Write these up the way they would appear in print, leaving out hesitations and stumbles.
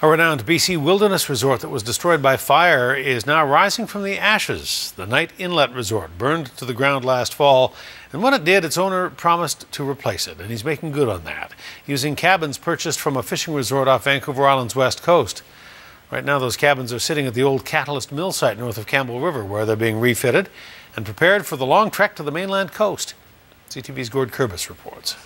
A renowned BC wilderness resort that was destroyed by fire is now rising from the ashes. The Knight Inlet Resort burned to the ground last fall, and when it did, its owner promised to replace it, and he's making good on that, using cabins purchased from a fishing resort off Vancouver Island's west coast. Right now, those cabins are sitting at the old Catalyst mill site north of Campbell River, where they're being refitted and prepared for the long trek to the mainland coast. CTV's Gord Kurbis reports.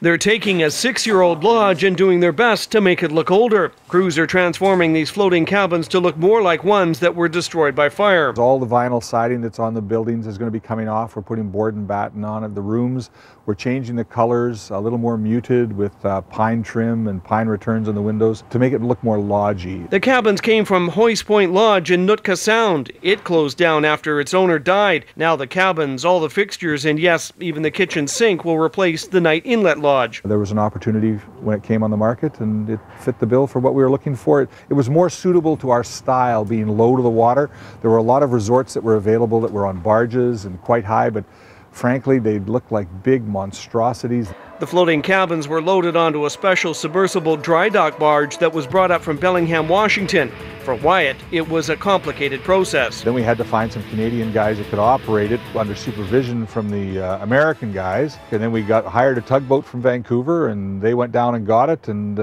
They're taking a 6-year-old lodge and doing their best to make it look older. Crews are transforming these floating cabins to look more like ones that were destroyed by fire. All the vinyl siding that's on the buildings is going to be coming off. We're putting board and batten on it. The rooms, we're changing the colors a little more muted with pine trim and pine returns on the windows to make it look more lodgy. The cabins came from Hoiss Point Lodge in Nootka Sound. It closed down after its owner died. Now the cabins, all the fixtures, and yes, even the kitchen sink will replace the Knight Inlet Lodge. There was an opportunity when it came on the market, and it fit the bill for what we were looking for. It was more suitable to our style, being low to the water. There were a lot of resorts that were available that were on barges and quite high, but frankly, they looked like big monstrosities. The floating cabins were loaded onto a special submersible dry dock barge that was brought up from Bellingham, Washington. For Wyatt, it was a complicated process. Then we had to find some Canadian guys that could operate it under supervision from the American guys. And then we hired a tugboat from Vancouver, and they went down and got it, and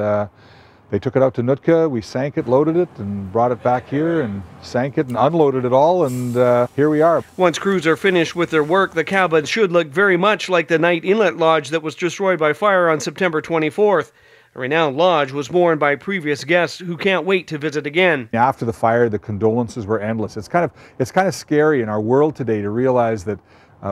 they took it out to Nootka. We sank it, loaded it, and brought it back here and sank it and unloaded it all, and here we are. Once crews are finished with their work, the cabins should look very much like the Knight Inlet Lodge that was destroyed by fire on September 24th. A renowned lodge was worn by previous guests who can't wait to visit again. After the fire, the condolences were endless. It's kind of scary in our world today to realize that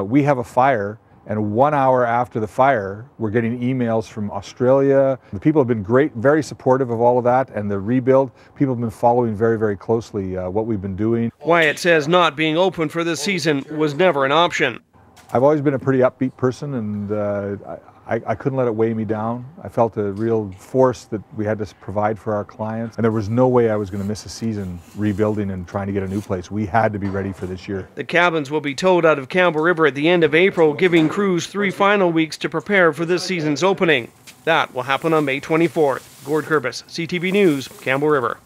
we have a fire, and 1 hour after the fire, we're getting emails from Australia. The people have been great, very supportive of all of that, and the rebuild. People have been following very, very closely what we've been doing. Wyatt says not being open for this season was never an option. I've always been a pretty upbeat person, and I couldn't let it weigh me down. I felt a real force that we had to provide for our clients, and there was no way I was going to miss a season rebuilding and trying to get a new place. We had to be ready for this year. The cabins will be towed out of Campbell River at the end of April, giving crews 3 final weeks to prepare for this season's opening. That will happen on May 24th. Gord Kurbis, CTV News, Campbell River.